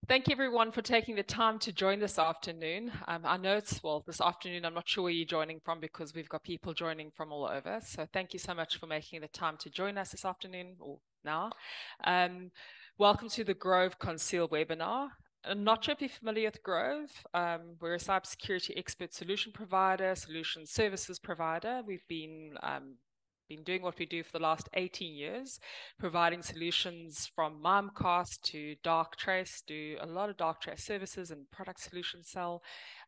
Thank you everyone for taking the time to join this afternoon. I know it's, well, this afternoon, I'm not sure where you're joining from because we've got people joining from all over. So thank you so much for making the time to join us this afternoon or now. Welcome to the Grove Conceal Webinar. I'm not sure if you're familiar with Grove. We're a cybersecurity expert solution provider, solution services provider. We've been doing what we do for the last 18 years, providing solutions from Mimecast to Darktrace, do a lot of Darktrace services and product solution sell,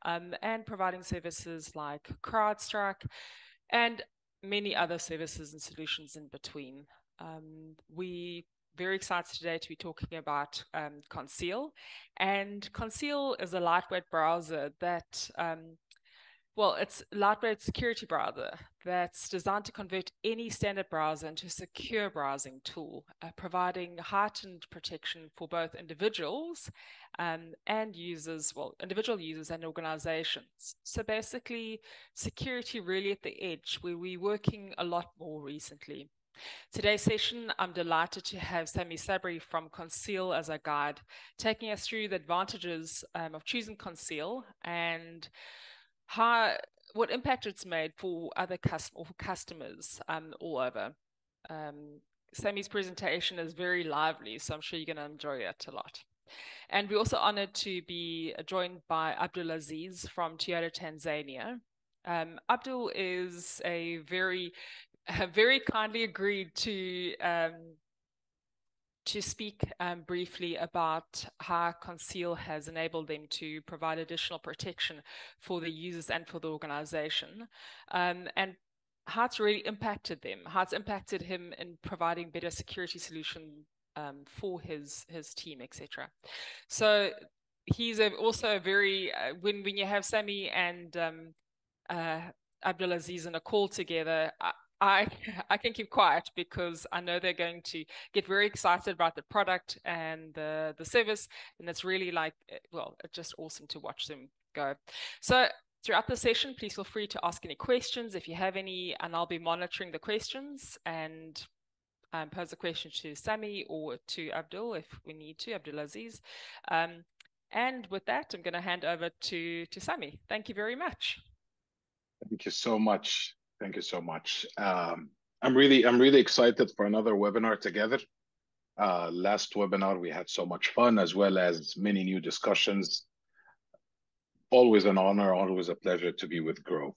and providing services like CrowdStrike and many other services and solutions in between. We very excited today to be talking about Conceal. And Conceal is a lightweight browser that it's a lightweight security browser that's designed to convert any standard browser into a secure browsing tool, providing heightened protection for both individuals and users, individual users and organizations. So basically, security really at the edge, where we're working a lot more recently. Today's session, I'm delighted to have Sami Sabri from Conceal as our guide, taking us through the advantages of choosing Conceal and what impact it's made for other customers all over. Sami's presentation is very lively, so I'm sure you're going to enjoy it a lot. And we're also honored to be joined by Abdul Aziz from Toyota Tanzania. Abdul is very kindly agreed to speak briefly about how Conceal has enabled them to provide additional protection for the users and for the organization, and how it's really impacted them, how it's impacted him in providing better security solution for his team, etc. So he's also a very, when you have Sami and Abdulaziz in a call together, I can keep quiet because I know they're going to get very excited about the product and the service, and it's really it's just awesome to watch them go. So throughout the session, please feel free to ask any questions if you have any, and I'll be monitoring the questions and pose a question to Sami or to Abdul if we need to, Abdulaziz. And with that, I'm going to hand over to Sami. Thank you very much. Thank you so much. Thank you so much. I'm really excited for another webinar together. Last webinar, we had so much fun as well as many new discussions. Always an honor, always a pleasure to be with Grove.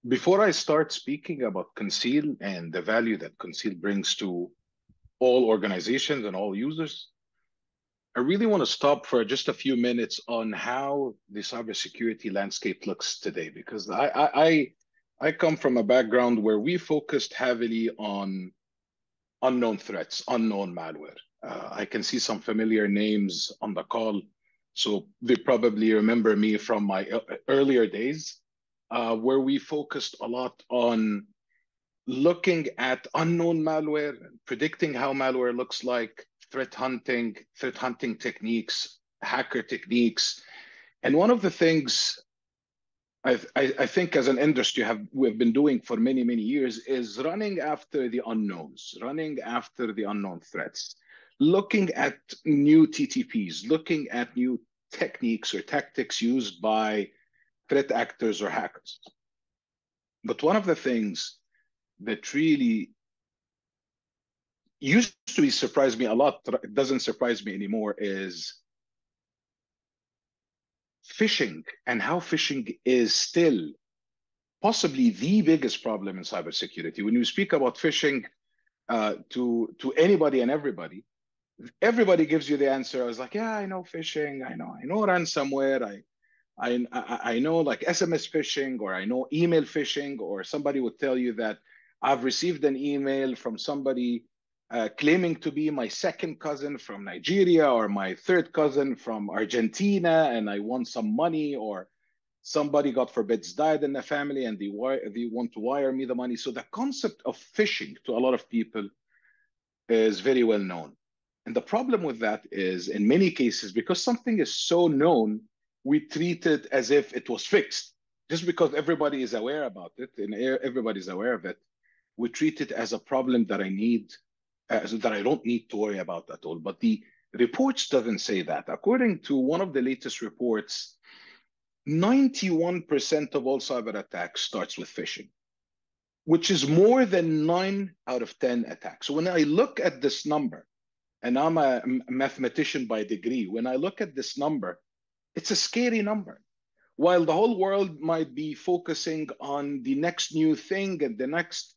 Before I start speaking about Conceal and the value that Conceal brings to all organizations and all users, I really want to stop for just a few minutes on how the cybersecurity landscape looks today, because I come from a background where we focused heavily on unknown threats, unknown malware. I can see some familiar names on the call, so they probably remember me from my earlier days, where we focused a lot on looking at unknown malware, predicting how malware looks like, threat hunting techniques, hacker techniques. And one of the things I think as an industry we've been doing for many, many years is running after the unknowns, running after the unknown threats, looking at new TTPs, looking at new techniques or tactics used by threat actors or hackers. But one of the things that really used to surprise me a lot, it doesn't surprise me anymore, is phishing, and how phishing is still possibly the biggest problem in cybersecurity. When you speak about phishing to anybody and everybody gives you the answer. I was like, yeah, I know phishing, I know ransomware, I know like SMS phishing, or I know email phishing, or somebody would tell you that I've received an email from somebody claiming to be my second cousin from Nigeria or my third cousin from Argentina, and I want some money, or somebody, God forbid, died in the family and they want to wire me the money. So the concept of phishing to a lot of people is very well known. And the problem with that is, in many cases, because something is so known, we treat it as if it was fixed. Just because everybody is aware about it and everybody's aware of it, we treat it as a problem that I don't need to worry about at all. But the Reports doesn't say that. According to one of the latest reports, 91% of all cyber attacks starts with phishing, which is more than 9 out of 10 attacks. So when I look at this number, and I'm a mathematician by degree, when I look at this number, it's a scary number. While the whole world might be focusing on the next new thing and the next,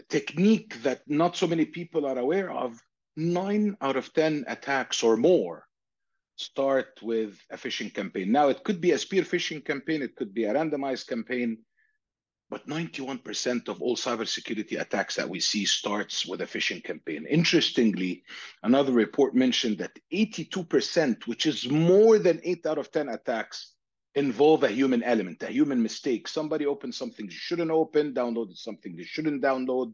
technique that not so many people are aware of, 9 out of 10 attacks or more start with a phishing campaign. Now, it could be a spear phishing campaign, it could be a randomized campaign, but 91% of all cybersecurity attacks that we see starts with a phishing campaign. Interestingly, another report mentioned that 82%, which is more than 8 out of 10 attacks, involve a human element, a human mistake. Somebody opened something they shouldn't open, downloaded something they shouldn't download,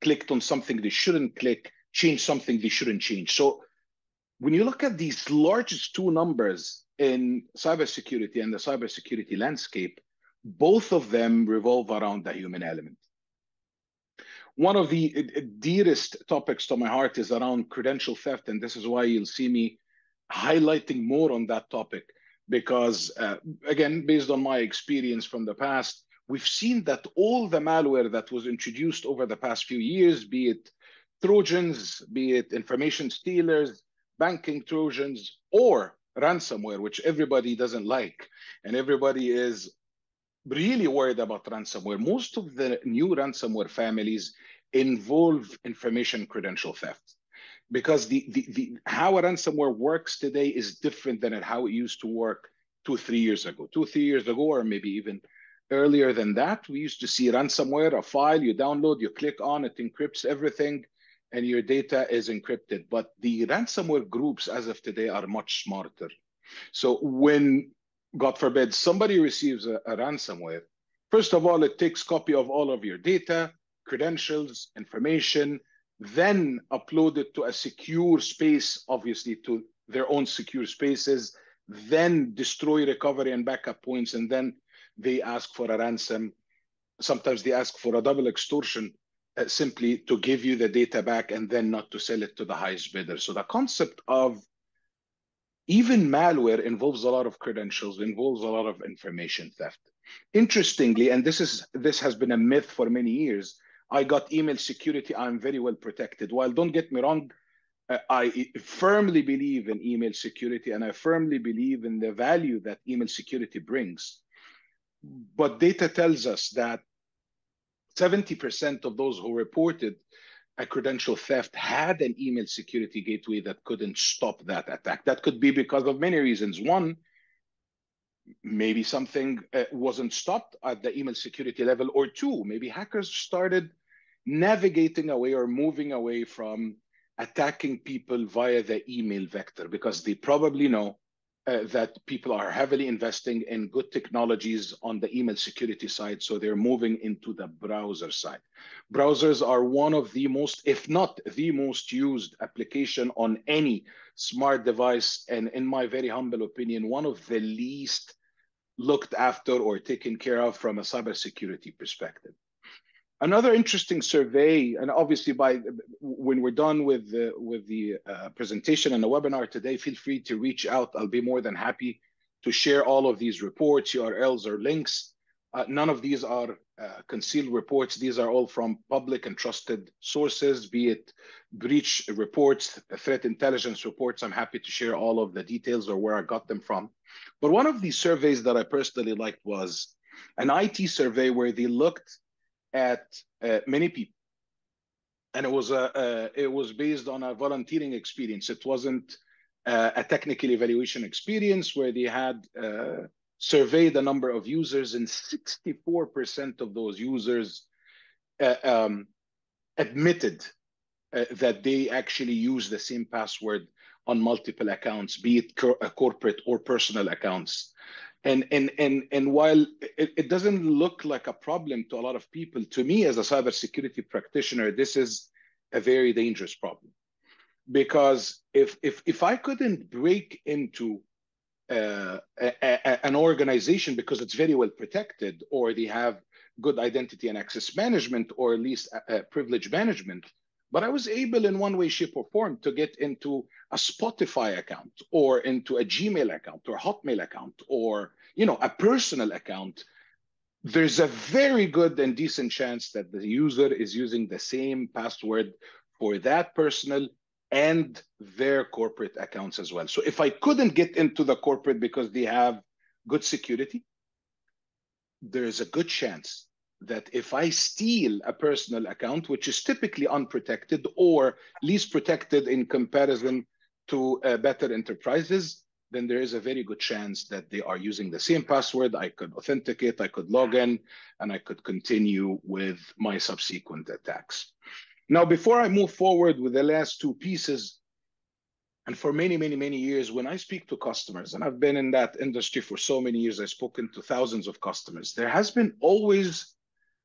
clicked on something they shouldn't click, changed something they shouldn't change. So when you look at these largest two numbers in cybersecurity and the cybersecurity landscape, both of them revolve around the human element. One of the dearest topics to my heart is around credential theft, and this is why you'll see me highlighting more on that topic, because again, based on my experience from the past, we've seen that all the malware that was introduced over the past few years, be it Trojans, be it information stealers, banking Trojans, or ransomware, which everybody doesn't like, and everybody is really worried about ransomware. Most of the new ransomware families involve information credential theft, because the how a ransomware works today is different than how it used to work 2-3 years ago. 2-3 years ago, or maybe even earlier than that, we used to see ransomware, a file you download, you click on it, encrypts everything, and your data is encrypted. But the ransomware groups as of today are much smarter. So when, God forbid, somebody receives a ransomware, first of all, it takes copy of all of your data, credentials, information, then upload it to a secure space, obviously to their own secure spaces, then destroy recovery and backup points, and then they ask for a ransom. Sometimes they ask for a double extortion, simply to give you the data back and then not to sell it to the highest bidder. So the concept of even malware involves a lot of credentials, involves a lot of information theft. Interestingly, and this has been a myth for many years, I got email security, I'm very well protected. While don't get me wrong, I firmly believe in email security, and I firmly believe in the value that email security brings. But data tells us that 70% of those who reported a credential theft had an email security gateway that couldn't stop that attack. That could be because of many reasons. One, maybe something wasn't stopped at the email security level, or two, maybe hackers started navigating away or moving away from attacking people via the email vector, because they probably know that people are heavily investing in good technologies on the email security side, so they're moving into the browser side. Browsers are one of the most, if not the most used application on any smart device, and in my very humble opinion, one of the least looked after or taken care of from a cybersecurity perspective. Another interesting survey, and obviously when we're done with the presentation and the webinar today, feel free to reach out. I'll be more than happy to share all of these reports, URLs or links. None of these are concealed reports. These are all from public and trusted sources, be it breach reports, threat intelligence reports. I'm happy to share all of the details or where I got them from. But one of these surveys that I personally liked was an IT survey where they looked at many people, and it was based on a volunteering experience. It wasn't a technical evaluation experience, where they had surveyed a number of users, and 64% of those users admitted that they actually use the same password on multiple accounts, be it corporate or personal accounts. And while it doesn't look like a problem to a lot of people, to me as a cybersecurity practitioner, this is a very dangerous problem. Because if I couldn't break into an organization because it's very well protected, or they have good identity and access management, or at least privilege management, but I was able in one way, shape, or form to get into a Spotify account or into a Gmail account or Hotmail account or a personal account. There's a very good and decent chance that the user is using the same password for that personal and their corporate accounts as well. So if I couldn't get into the corporate because they have good security, there's a good chance that if I steal a personal account, which is typically unprotected or least protected in comparison to better enterprises, then there is a very good chance that they are using the same password. I could authenticate, I could log in, and I could continue with my subsequent attacks. Now, before I move forward with the last two pieces, and for many, many, many years, when I speak to customers, and I've been in that industry for so many years, I've spoken to thousands of customers, there has been always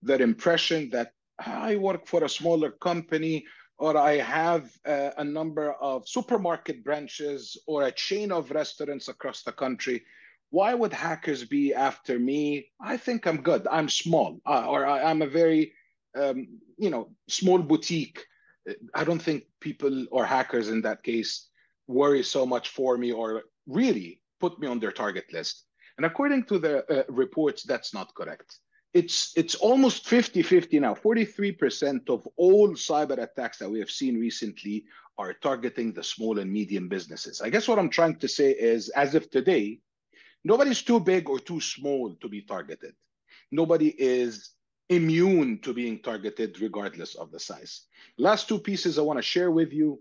that impression that I work for a smaller company, or I have a number of supermarket branches or a chain of restaurants across the country. Why would hackers be after me? I think I'm good. I'm small, or I'm a very, small boutique. I don't think people or hackers in that case worry so much for me or really put me on their target list. And according to the reports, that's not correct. It's almost 50-50 now. 43% of all cyber attacks that we have seen recently are targeting the small and medium businesses. I guess what I'm trying to say is, as of today, nobody's too big or too small to be targeted. Nobody is immune to being targeted regardless of the size. Last two pieces I want to share with you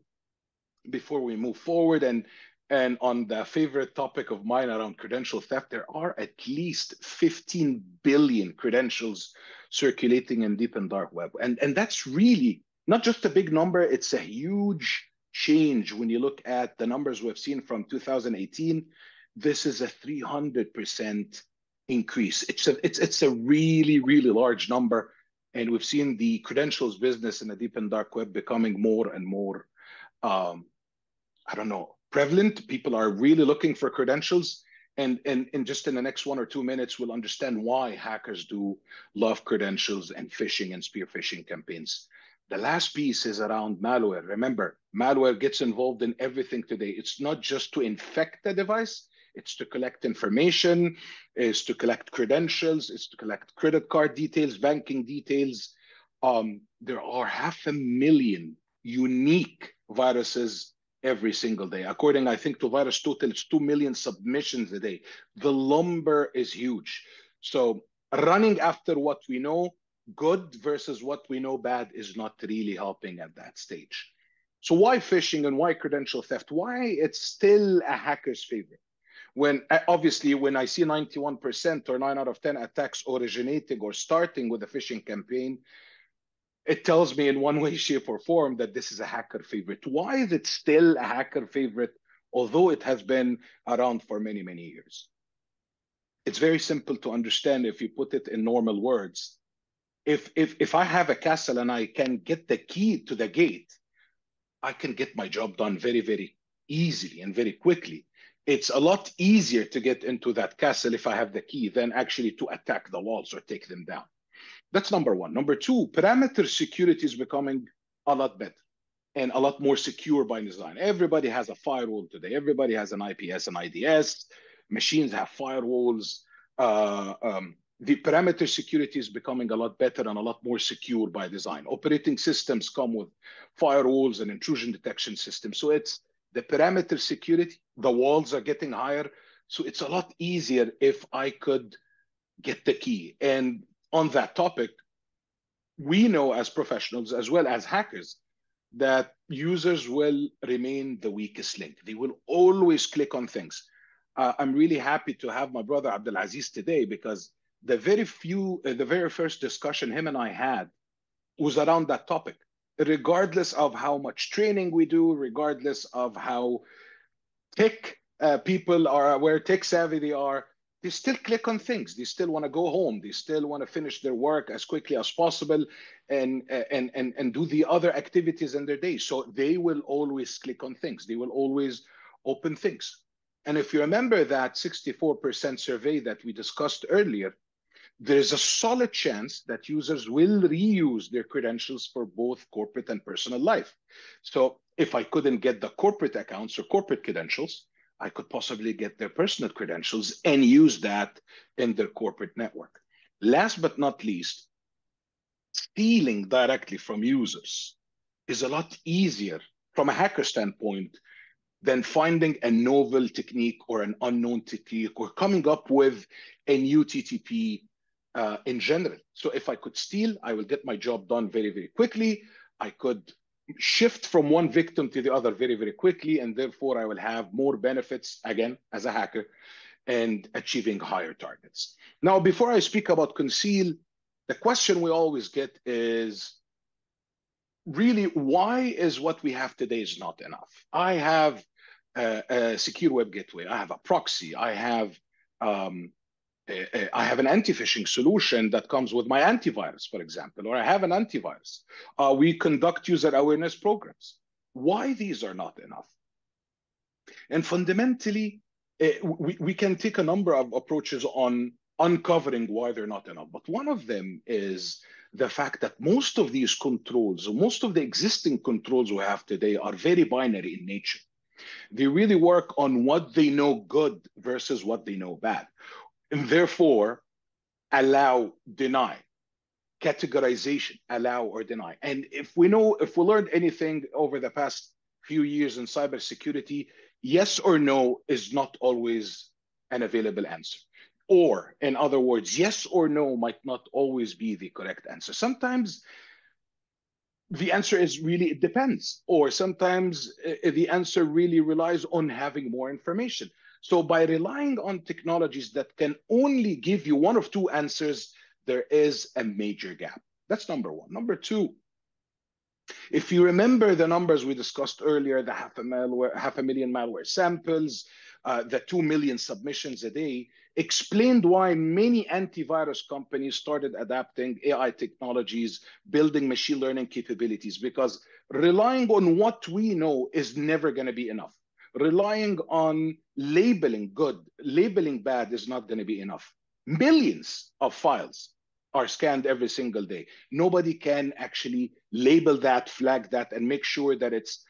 before we move forward, and on the favorite topic of mine around credential theft, there are at least 15 billion credentials circulating in deep and dark web. And that's really not just a big number, it's a huge change when you look at the numbers we've seen from 2018. This is a 300% increase. It's a really, really large number. And we've seen the credentials business in the deep and dark web becoming more and more prevalent. People are really looking for credentials. And just in the next 1 or 2 minutes, we'll understand why hackers do love credentials and phishing and spear phishing campaigns. The last piece is around malware. Remember, malware gets involved in everything today. It's not just to infect the device, it's to collect information, it's to collect credentials, it's to collect credit card details, banking details. There are 500,000 unique viruses every single day. According, I think, to Virus Total, it's 2 million submissions a day. The number is huge. So running after what we know good versus what we know bad is not really helping at that stage. So why phishing and why credential theft? Why it's still a hacker's favorite? When obviously, when I see 91% or 9 out of 10 attacks originating or starting with a phishing campaign, it tells me in one way, shape, or form that this is a hacker favorite. Why is it still a hacker favorite, although it has been around for many, many years? It's very simple to understand if you put it in normal words. If I have a castle and I can get the key to the gate, I can get my job done very, very easily and very quickly. It's a lot easier to get into that castle if I have the key than actually to attack the walls or take them down. That's number one. Number two, perimeter security is becoming a lot better and a lot more secure by design. Everybody has a firewall today. Everybody has an IPS and IDS. Machines have firewalls. The perimeter security is becoming a lot better and a lot more secure by design. Operating systems come with firewalls and intrusion detection systems. So it's the perimeter security. The walls are getting higher. So it's a lot easier if I could get the key. And on that topic, we know as professionals as well as hackers that users will remain the weakest link. They will always click on things. I'm really happy to have my brother Abdulaziz today, because the very first discussion him and I had was around that topic. Regardless of how much training we do, regardless of how tech people are, where tech savvy they are, they still click on things. They still want to go home. They still want to finish their work as quickly as possible and do the other activities in their day. So they will always click on things. They will always open things. And if you remember that 64% survey that we discussed earlier, there's a solid chance that users will reuse their credentials for both corporate and personal life. So if I couldn't get the corporate accounts or corporate credentials, I could possibly get their personal credentials and use that in their corporate network. Last but not least, stealing directly from users is a lot easier from a hacker standpoint than finding a novel technique or an unknown technique or coming up with a new TTP in general. So if I could steal, I will get my job done very, very quickly. I could shift from one victim to the other very, very quickly, and therefore I will have more benefits, again, as a hacker, and achieving higher targets. Now, before I speak about Conceal, the question we always get is, really, why is what we have today is not enough? I have a secure web gateway. I have a proxy. I have an anti-phishing solution that comes with my antivirus, for example, or I have an antivirus. We conduct user awareness programs. Why these are not enough? And fundamentally, we can take a number of approaches on uncovering why they're not enough. But one of them is the fact that most of these controls, most of the existing controls we have today are very binary in nature. They really work on what they know good versus what they know bad. And therefore, allow, deny, categorization, allow or deny. And if we learned anything over the past few years in cybersecurity, yes or no is not always an available answer. Or, in other words, yes or no might not always be the correct answer. Sometimes the answer is really, it depends. Or sometimes the answer really relies on having more information. So by relying on technologies that can only give you one of two answers, there is a major gap. That's number one. Number two, if you remember the numbers we discussed earlier, the half a million malware samples, the 2 million submissions a day, explained why many antivirus companies started adapting AI technologies, building machine learning capabilities, because relying on what we know is never going to be enough. Relying on labeling good, labeling bad is not going to be enough. Millions of files are scanned every single day. Nobody can actually label that, flag that, and make sure that it's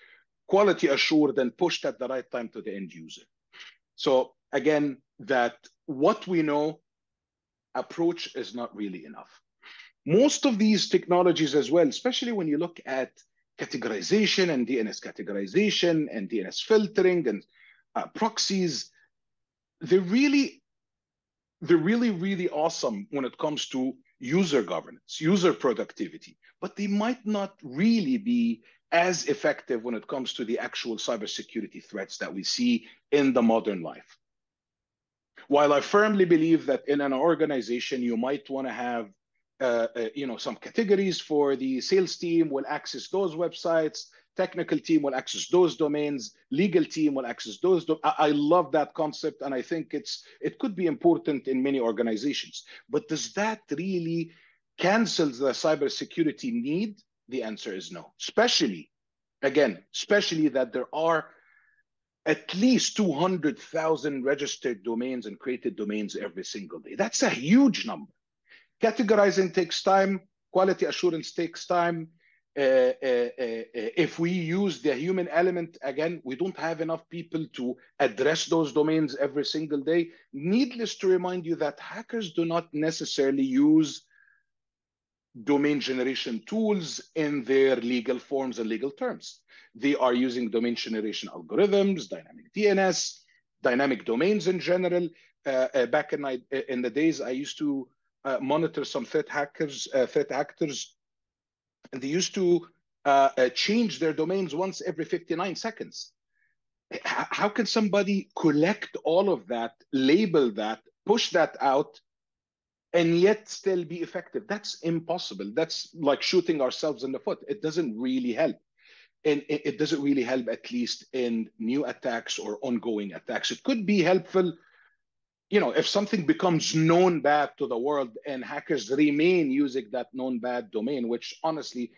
quality assured and pushed at the right time to the end user. So again, that what we know approach is not really enough. Most of these technologies as well, especially when you look at categorization and DNS categorization and DNS filtering and proxies, they're really, really awesome when it comes to user governance, user productivity, but they might not really be as effective when it comes to the actual cybersecurity threats that we see in the modern life. While I firmly believe that in an organization, you might want to have some categories for the sales team will access those websites, technical team will access those domains, legal team will access those. I love that concept, and I think it could be important in many organizations. But does that really cancel the cybersecurity need? The answer is no. Especially that there are at least 200,000 registered domains and created domains every single day. That's a huge number. Categorizing takes time. Quality assurance takes time. If we use the human element, again, we don't have enough people to address those domains every single day. Needless to remind you that hackers do not necessarily use domain generation tools in their legal forms and legal terms. They are using domain generation algorithms, dynamic DNS, dynamic domains in general. Back in the days, I used to monitor some threat actors, and they used to change their domains once every 59 seconds. How can somebody collect all of that, label that, push that out, and yet still be effective? That's impossible. That's like shooting ourselves in the foot. It doesn't really help. And it doesn't really help, at least in new attacks or ongoing attacks. It could be helpful, if something becomes known bad to the world and hackers remain using that known bad domain, which honestly,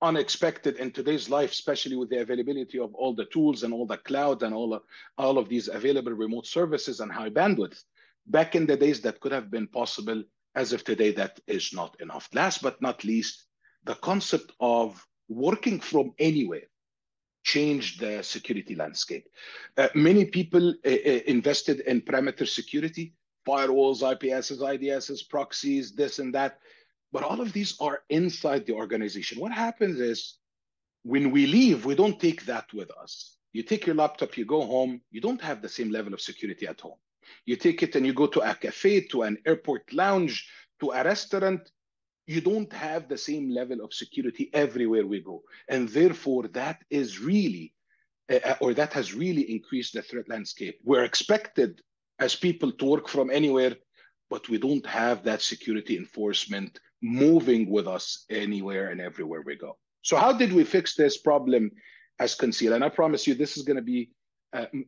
unexpected in today's life, especially with the availability of all the tools and all the cloud and all of these available remote services and high bandwidth. Back in the days, that could have been possible. as of today, that is not enough. Last but not least, the concept of working from anywhere changed the security landscape. Many people invested in perimeter security, firewalls, IPSs, IDSs, proxies, this and that. But all of these are inside the organization. What happens is when we leave, we don't take that with us. You take your laptop, you go home, you don't have the same level of security at home. You take it and you go to a cafe, to an airport lounge, to a restaurant. You don't have the same level of security everywhere we go. And therefore, that is really, or that has really increased the threat landscape. We're expected as people to work from anywhere, but we don't have that security enforcement moving with us anywhere and everywhere we go. So how did we fix this problem as Conceal? And I promise you, this is going to be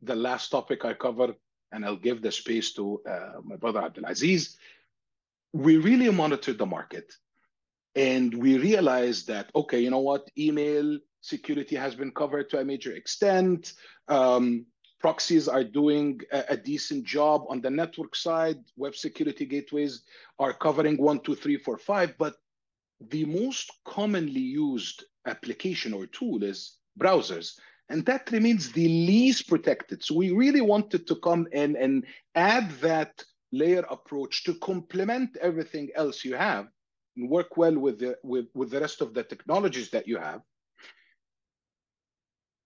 the last topic I cover, and I'll give the space to my brother Abdulaziz. We really monitored the market, and we realized that, okay, you know what? Email security has been covered to a major extent. Proxies are doing a decent job on the network side. Web security gateways are covering 1, 2, 3, 4, 5. But the most commonly used application or tool is browsers. And that remains the least protected. So we really wanted to come in and add that layer approach to complement everything else you have and work well with the rest of the technologies that you have.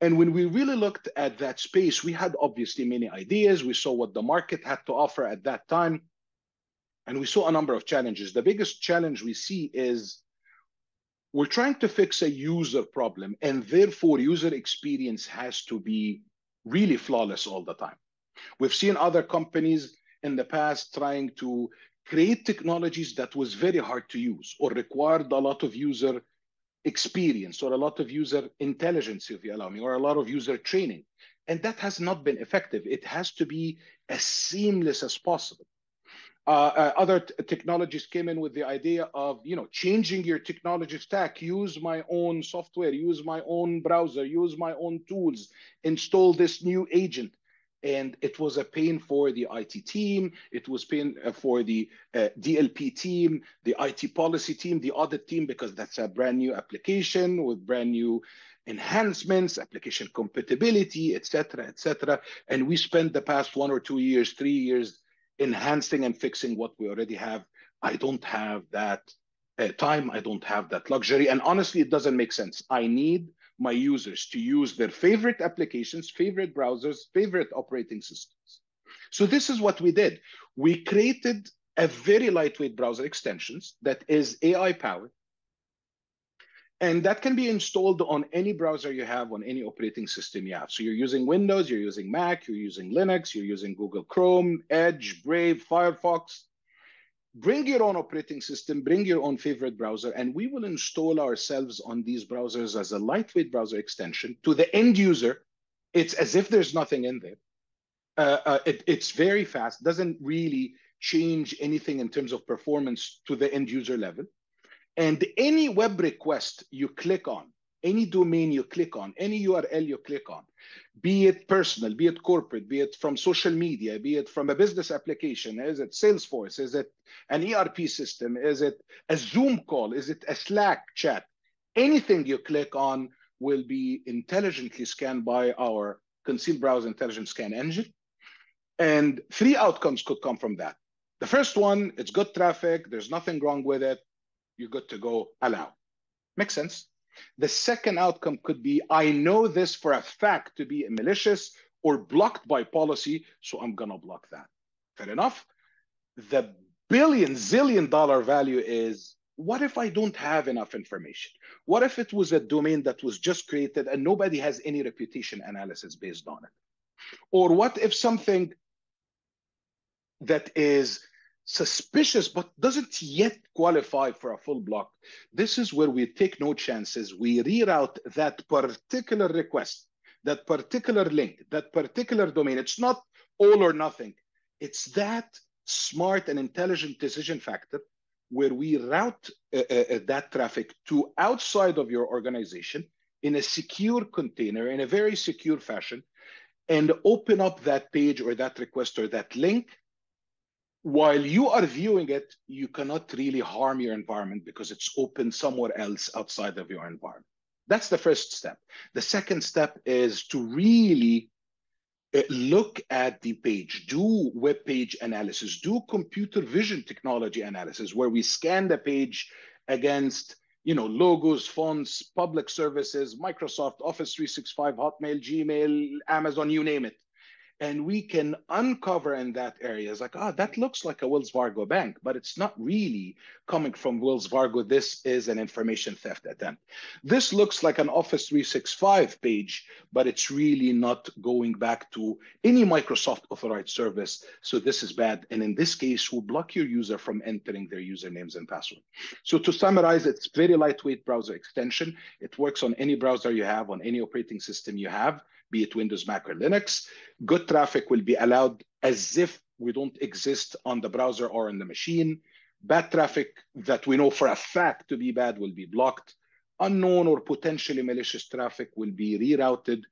And when we really looked at that space, we had obviously many ideas. We saw what the market had to offer at that time. And we saw a number of challenges. The biggest challenge we see is we're trying to fix a user problem, and therefore user experience has to be really flawless all the time. We've seen other companies in the past trying to create technologies that was very hard to use or required a lot of user experience or a lot of user intelligence, if you allow me, or a lot of user training. And that has not been effective. It has to be as seamless as possible. Other technologies came in with the idea of, changing your technology stack, use my own software, use my own browser, use my own tools, install this new agent. And it was a pain for the IT team. It was pain for the DLP team, the IT policy team, the audit team, because that's a brand new application with brand new enhancements, application compatibility, et cetera. And we spent the past 1 or 2 years, 3 years, enhancing and fixing what we already have. I don't have that time. I don't have that luxury. And honestly, it doesn't make sense. I need my users to use their favorite applications, favorite browsers, favorite operating systems. So this is what we did. We created a very lightweight browser extensions that is AI powered. And that can be installed on any browser you have, on any operating system you have. So you're using Windows, you're using Mac, you're using Linux, you're using Google Chrome, Edge, Brave, Firefox. Bring your own operating system, bring your own favorite browser, and we will install ourselves on these browsers as a lightweight browser extension to the end user. It's as if there's nothing in there. It's very fast, doesn't really change anything in terms of performance to the end user level. And any web request you click on, any domain you click on, any URL you click on, be it personal, be it corporate, be it from social media, be it from a business application, is it Salesforce, is it an ERP system, is it a Zoom call, is it a Slack chat, anything you click on will be intelligently scanned by our ConcealBrowse intelligent scan engine. And 3 outcomes could come from that. The first one, it's good traffic, there's nothing wrong with it, you're good to go, allow. Makes sense. The second outcome could be, I know this for a fact to be malicious or blocked by policy, so I'm going to block that. Fair enough. The zillion dollar value is, what if I don't have enough information? What if it was a domain that was just created and nobody has any reputation analysis based on it? Or what if something that is suspicious but doesn't yet qualify for a full block? This is where we take no chances. We reroute that particular request, that particular link, that particular domain. It's not all or nothing. It's that smart and intelligent decision factor where we route that traffic to outside of your organization in a secure container, in a very secure fashion, and open up that page or that request or that link while you are viewing it, you cannot really harm your environment because it's open somewhere else outside of your environment. That's the first step. The second step is to really look at the page, do web page analysis, do computer vision technology analysis, where we scan the page against logos, fonts, public services, Microsoft, Office 365, Hotmail, Gmail, Amazon, you name it. And we can uncover in that area, it's like, that looks like a Wells Fargo bank, but it's not really coming from Wells Fargo. This is an information theft attempt. This looks like an Office 365 page, but it's really not going back to any Microsoft authorized service. So this is bad. And in this case, we'll block your user from entering their usernames and password. So to summarize, it's very lightweight browser extension. It works on any browser you have, on any operating system you have, be it Windows, Mac, or Linux. Good traffic will be allowed as if we don't exist on the browser or on the machine. Bad traffic that we know for a fact to be bad will be blocked. Unknown or potentially malicious traffic will be rerouted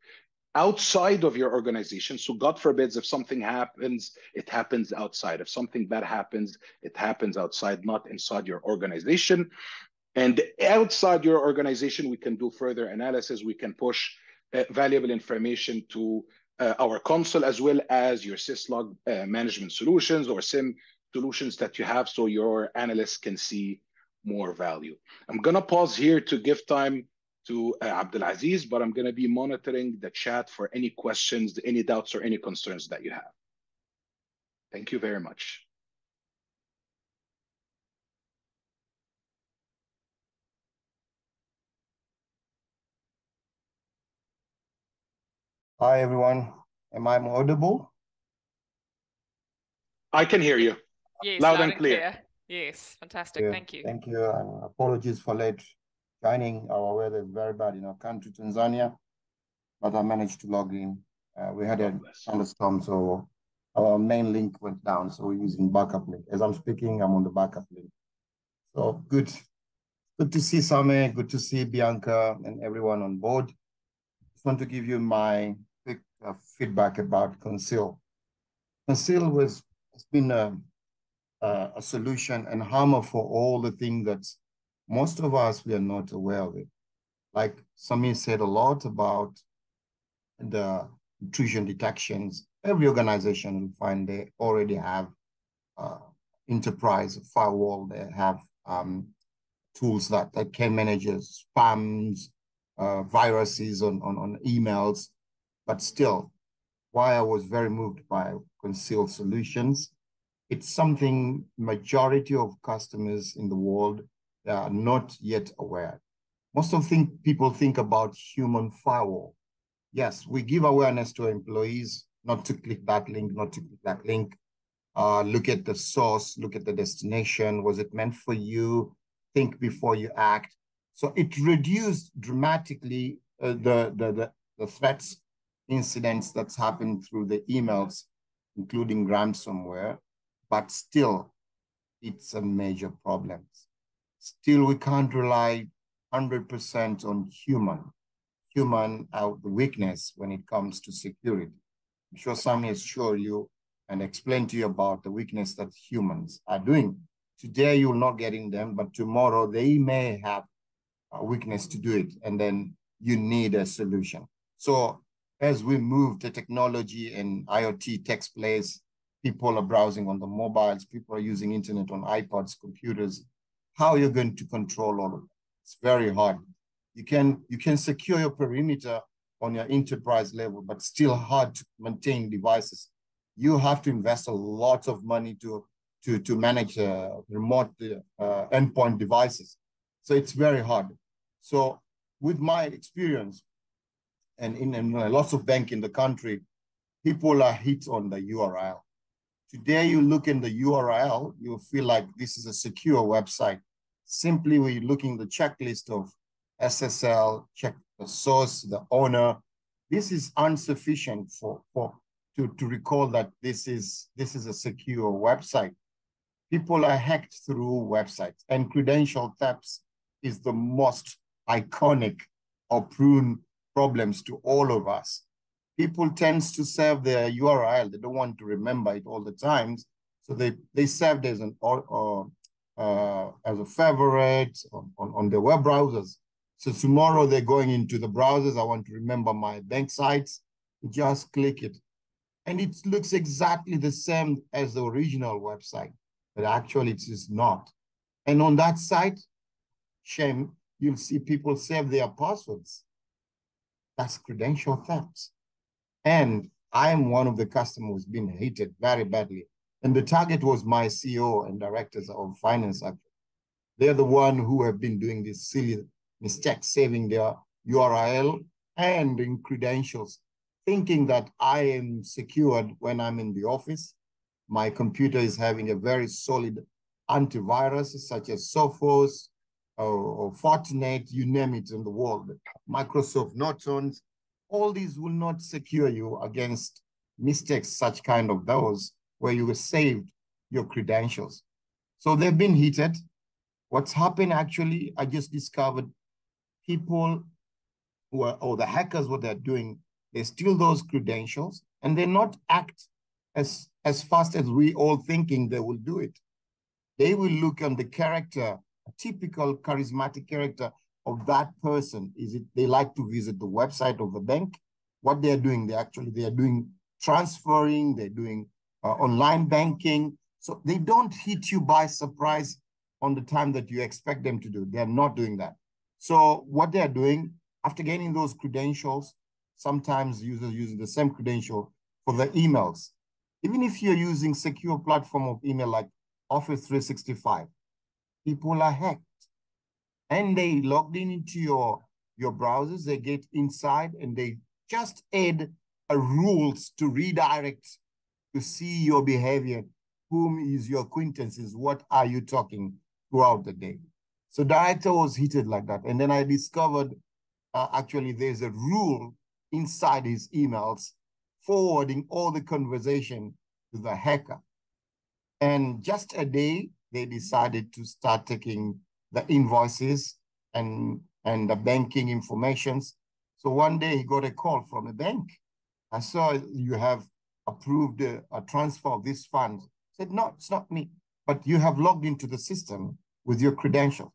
outside of your organization. So God forbids, if something happens, it happens outside. If something bad happens, it happens outside, not inside your organization. And outside your organization, we can do further analysis. We can push valuable information to our console, as well as your syslog management solutions or SIM solutions that you have, so your analysts can see more value. I'm going to pause here to give time to Abdulaziz, but I'm going to be monitoring the chat for any questions, any doubts, or any concerns that you have. Thank you very much. Hi, everyone. Am I audible? I can hear you. Yes, loud and clear. Yes, fantastic. Yeah, Thank you. Thank you, and apologies for late joining. Our weather is very bad in our country, Tanzania, but I managed to log in. We had a thunderstorm, so our main link went down, so we're using backup link. As I'm speaking, I'm on the backup link. So good to see Same, good to see Bianca and everyone on board. Just want to give you my quick feedback about Conceal. Conceal has been a solution and hammer for all the things that most of us, we are not aware of it. Like Samir said a lot about the intrusion detections. Every organization will find they already have enterprise firewall. They have tools that can manage spams, viruses on emails. But still, why I was very moved by Conceal Solutions, it's something majority of customers in the world are not yet aware. Most of people think about human firewall. Yes, we give awareness to our employees not to click that link, not to click that link. Look at the source, look at the destination. Was it meant for you? Think before you act. So it reduced dramatically the threats, incidents that's happened through the emails, including ransomware. But still, it's a major problem. Still, we can't rely 100% on human weakness when it comes to security. I'm sure Sami has shown you and explained to you about the weakness that humans are doing. Today, you're not getting them, but tomorrow they may have a weakness to do it, and then you need a solution. So as we move the technology and IoT takes place, people are browsing on the mobiles, people are using internet on iPads, computers. How are you going to control all of it? It's very hard. You can secure your perimeter on your enterprise level, but still hard to maintain devices. You have to invest a lot of money to manage remote endpoint devices. So it's very hard. So with my experience, and in lots of banks in the country, people are hit on the URL. Today, you look in the URL, you feel like this is a secure website. Simply, we're looking the checklist of SSL, check the source, the owner. This is insufficient to recall that this is a secure website. People are hacked through websites, and credential thefts is the most iconic or prone problems to all of us. People tend to save their URL. They don't want to remember it all the time. So they served as as a favorite on the web browsers. So tomorrow they're going into the browsers. I want to remember my bank sites. Just click it. And it looks exactly the same as the original website, but actually it is not. And on that site, shame, you'll see people save their passwords. That's credential theft. And I am one of the customers who's been hated very badly. And the target was my CEO and directors of finance. They're the one who have been doing this silly mistake, saving their URL and in credentials, thinking that I am secured when I'm in the office. My computer is having a very solid antivirus, such as Sophos or Fortinet, you name it in the world. Microsoft Norton, all these will not secure you against mistakes such kind of those where you saved your credentials. So they've been heated. What's happened actually, I just discovered people who are, or the hackers, what they're doing, they steal those credentials and they not act as fast as we all thinking they will do it. They will look on the character, a typical charismatic character of that person. Is it they like to visit the website of the bank? What they're doing, they are doing transferring, they're doing online banking. So they don't hit you by surprise on the time that you expect them to do. They're not doing that. So what they're doing, after getting those credentials, sometimes users use the same credential for the emails. Even if you're using secure platform of email like Office 365, people are hacked. And they logged into your browsers, they get inside and they just add rules to redirect to see your behavior. Whom is your acquaintances? What are you talking throughout the day? So director was heated like that. And then I discovered actually there's a rule inside his emails forwarding all the conversation to the hacker. And just a day, they decided to start taking the invoices and the banking informations. So one day he got a call from a bank. I saw you have approved a transfer of this fund. I said, no, it's not me, but you have logged into the system with your credentials.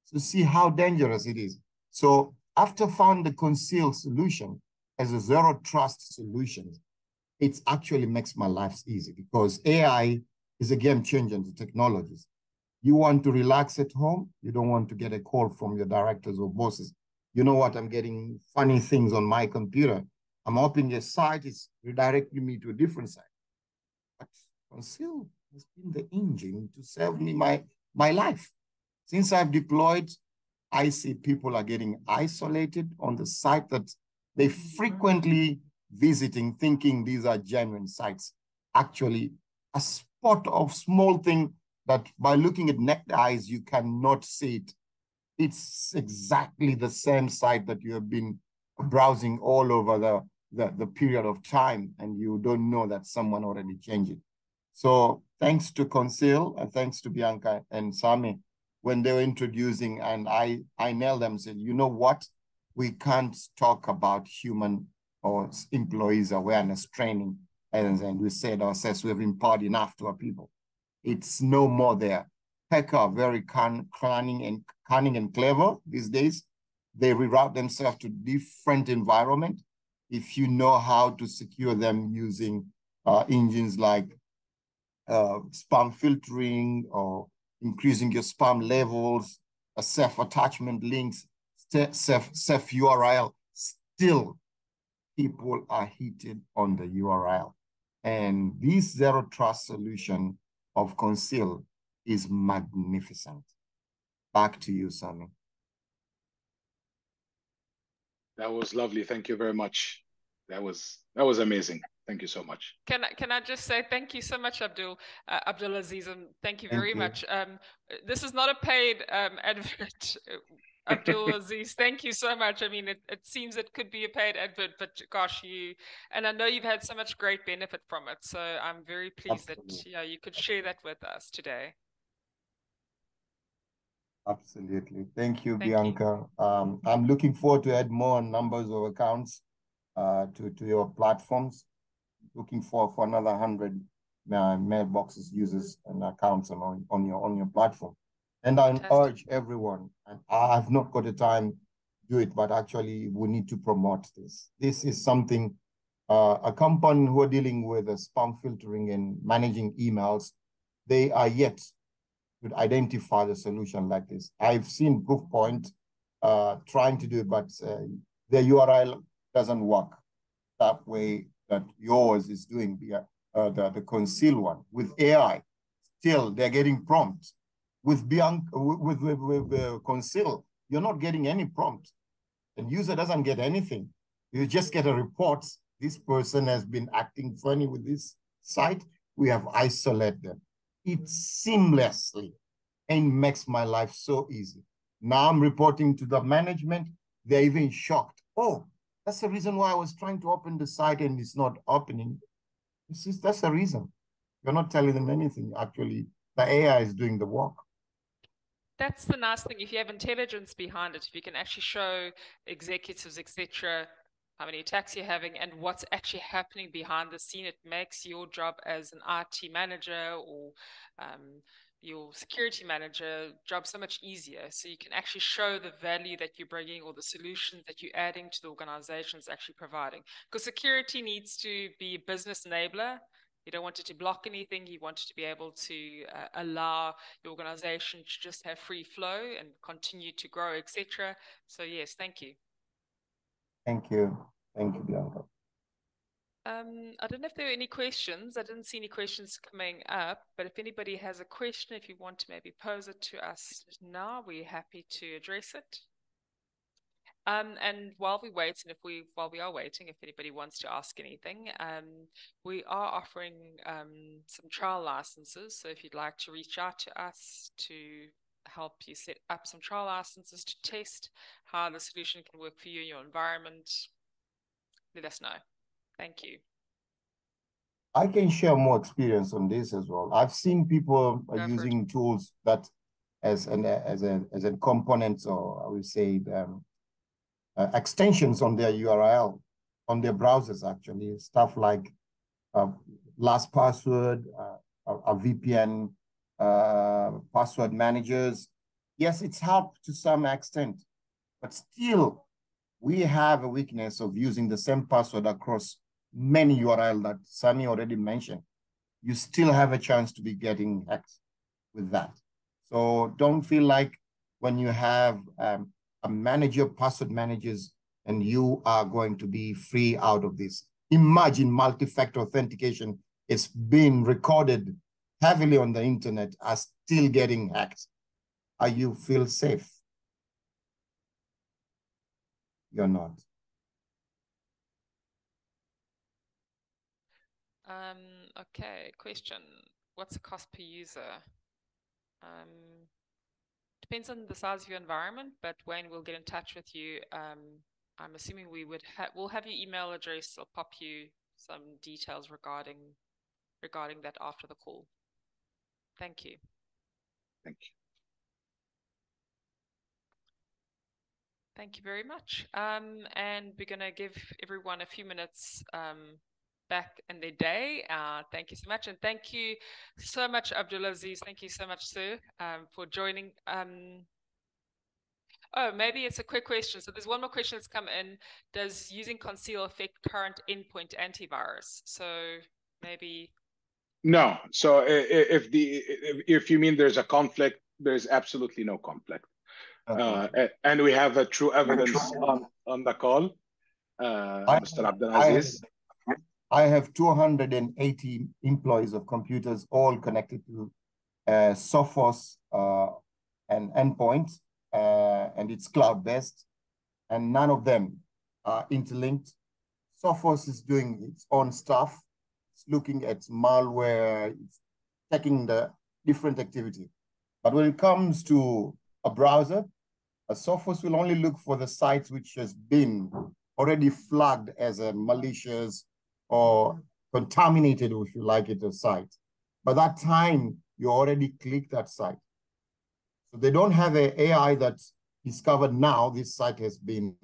So see how dangerous it is. So after found the Conceal solution as a zero trust solution, it actually makes my life easy because AI is a game changer in the technologies. You want to relax at home. You don't want to get a call from your directors or bosses. You know what? I'm getting funny things on my computer. I'm opening a site. It's redirecting me to a different site. But Conceal has been the engine to save me my life. Since I've deployed, I see people are getting isolated on the site that they frequently visiting, thinking these are genuine sites. Actually, a spot of small thing that by looking at naked eyes, you cannot see it. It's exactly the same site that you have been browsing all over the period of time, and you don't know that someone already changed it. So thanks to Conceal and thanks to Bianca and Sami, when they were introducing, and I nailed them, said, you know what? We can't talk about human or employees awareness training. And we said ourselves, we have empowered enough to our people. It's no more there. Hackers are very cunning and clever these days. They reroute themselves to different environment. If you know how to secure them using engines like spam filtering or increasing your spam levels, self-attachment links, self URL, still people are hitting on the URL. And this zero trust solution of Conceal is magnificent. Back to you, Sami. That was lovely. Thank you very much. That was amazing. Thank you so much. Can I just say thank you so much, Abdulaziz, and thank you very much. This is not a paid advert, Abdulaziz. Thank you so much. I mean, it seems it could be a paid advert, but gosh, and I know you've had so much great benefit from it. So I'm very pleased that you could share that with us today. Absolutely. Thank you, Bianca. I'm looking forward to add more numbers of accounts to your platforms. Looking for another 100 mailboxes, users, and accounts on your platform. And I urge everyone, and I've not got the time to do it, but actually we need to promote this. This is something, a company who are dealing with spam filtering and managing emails, they are yet to identify the solution like this. I've seen Proofpoint trying to do it, but the URL doesn't work that way that yours is doing, the Conceal one. With AI, still they're getting prompts. With Conceal, you're not getting any prompt. The user doesn't get anything. You just get a report. This person has been acting funny with this site. We have isolated them. It seamlessly and makes my life so easy. Now I'm reporting to the management. They're even shocked. Oh, that's the reason why I was trying to open the site and it's not opening. That's the reason. You're not telling them anything. Actually, the AI is doing the work. That's the nice thing. If you have intelligence behind it, if you can actually show executives, etc., how many attacks you're having and what's actually happening behind the scene, it makes your job as an IT manager or your security manager job so much easier. So you can actually show the value that you're bringing or the solutions that you're adding to the organization is actually providing. Because security needs to be a business enabler. You don't want it to block anything. You want it to be able to allow your organization to just have free flow and continue to grow, etc. So yes, thank you. Thank you. Thank you, Bianca. I don't know if there are any questions. I didn't see any questions coming up, but if anybody has a question, if you want to maybe pose it to us now, we're happy to address it. And while we wait, and while we are waiting, if anybody wants to ask anything, we are offering some trial licenses. So if you'd like to reach out to us to help you set up some trial licenses to test how the solution can work for you in your environment, let us know. Thank you. I can share more experience on this as well. I've seen people using tools that as a component, or I would say extensions on their URL, on their browsers actually, stuff like LastPassword, a VPN, password managers. Yes, it's helped to some extent, but still we have a weakness of using the same password across many URL that Sunny already mentioned. You still have a chance to be getting hacked with that. So don't feel like when you have a manager, password managers, and you are going to be free out of this. Imagine multi-factor authentication is being recorded heavily on the internet as still getting hacked. Are you feel safe? You're not. Okay, question. What's the cost per user? Depends on the size of your environment, but Wayne will get in touch with you. I'm assuming we'll have your email address. I'll pop you some details regarding that after the call. Thank you. Thank you. Thank you very much. And we're going to give everyone a few minutes back in their day. Thank you so much. And thank you so much, Abdulaziz. Thank you so much, sir, for joining. Oh, maybe it's a quick question. So there's one more question that's come in. Does using Conceal affect current endpoint antivirus? So maybe... No. So if you mean there's a conflict, there's absolutely no conflict. Okay. And we have a true evidence on the call, Mr. Abdulaziz. I have 280 employees of computers, all connected to Sophos and endpoints, and it's cloud-based, and none of them are interlinked. Sophos is doing its own stuff. It's looking at malware, it's checking the different activity. But when it comes to a browser, a Sophos will only look for the sites which has been already flagged as a malicious or contaminated, if you like it, a site. By that time, you already clicked that site. So they don't have an AI that's discovered now this site has been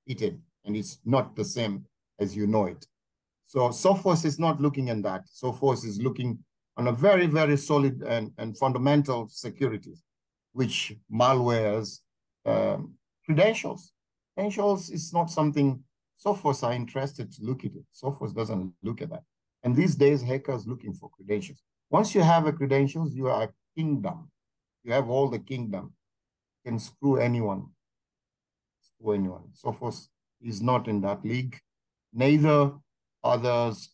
eaten and it's not the same as you know it. So Sophos is not looking at that. Sophos is looking on a very, very solid and fundamental securities, which malwares, credentials. Credentials is not something Sophos are interested to look at it. Sophos doesn't look at that. And these days, hackers looking for credentials. Once you have a credentials, you are a kingdom. You have all the kingdom. You can screw anyone. Screw anyone. Sophos is not in that league. Neither others.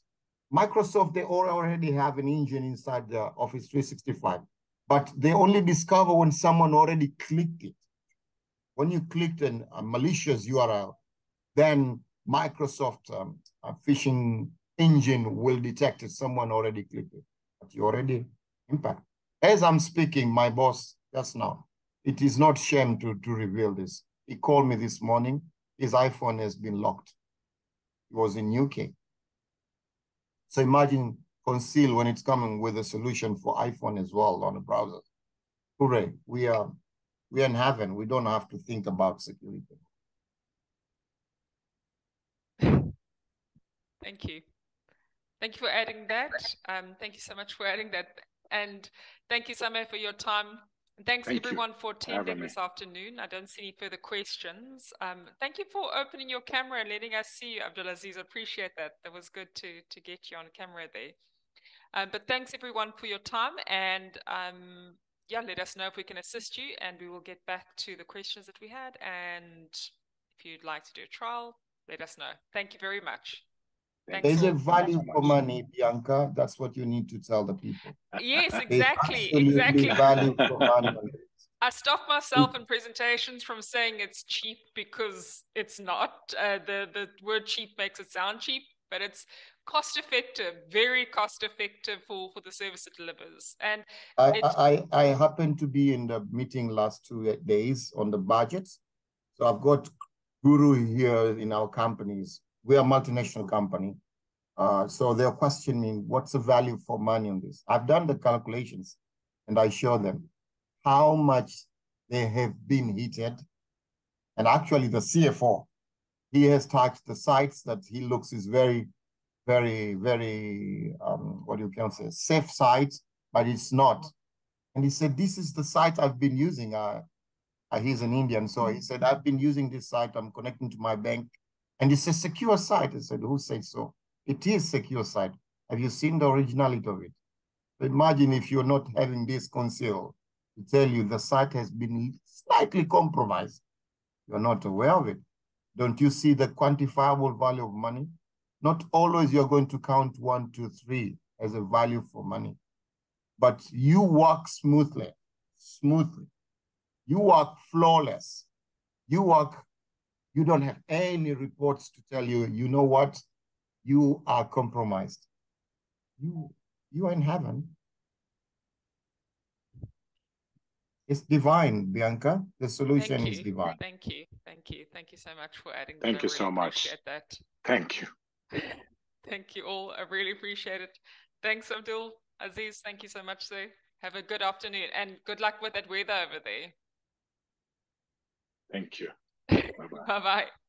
Microsoft, they already have an engine inside the Office 365, but they only discover when someone already clicked it. When you clicked a malicious URL, then Microsoft phishing engine will detect it. Someone already clicked it, but you already impact. As I'm speaking, my boss just now, it is not shame to reveal this. He called me this morning. His iPhone has been locked. He was in UK. So imagine Conceal when it's coming with a solution for iPhone as well on a browser. Hooray, we are in heaven. We don't have to think about security. Thank you. Thank you for adding that. Thank you so much for adding that. And thank you, Sameh, for your time. And thanks everyone for attending this afternoon. I don't see any further questions. Thank you for opening your camera and letting us see you, Abdulaziz. I appreciate that. That was good to get you on camera there. But thanks everyone for your time, and yeah, let us know if we can assist you, and we will get back to the questions that we had. And if you'd like to do a trial, let us know. Thank you very much. There's a value for money, Bianca. That's what you need to tell the people. Yes, exactly. Exactly. Value for money. I stop myself in presentations from saying it's cheap, because it's not. The word cheap makes it sound cheap, but it's cost effective, very cost effective for the service it delivers. And I happened to be in the meeting last 2 days on the budgets. So I've got Guru here in our companies. We are a multinational company. So they're questioning what's the value for money on this. I've done the calculations and I show them how much they have been heated. And actually the CFO, he has touched the sites that he looks is very, very, very, what you can say, safe site, but it's not. And he said, this is the site I've been using. He's an Indian. So he said, I've been using this site. I'm connecting to my bank. And it's a secure site. I said, who said so? It is secure site. Have you seen the originality of it? So imagine if you're not having this Conceal to tell you the site has been slightly compromised. You're not aware of it. Don't you see the quantifiable value of money? Not always you're going to count 1, 2, 3 as a value for money, but you work smoothly. You work flawless. You don't have any reports to tell you, you know what? You are compromised. You are in heaven. It's divine, Bianca. The solution is divine. Thank you. Thank you. Thank you so much for adding that. Thank you so much. Appreciate that. Thank you. Thank you all. I really appreciate it. Thanks, Abdul Aziz. Thank you so much, sir. Have a good afternoon and good luck with that weather over there. Thank you. Bye-bye. Bye-bye.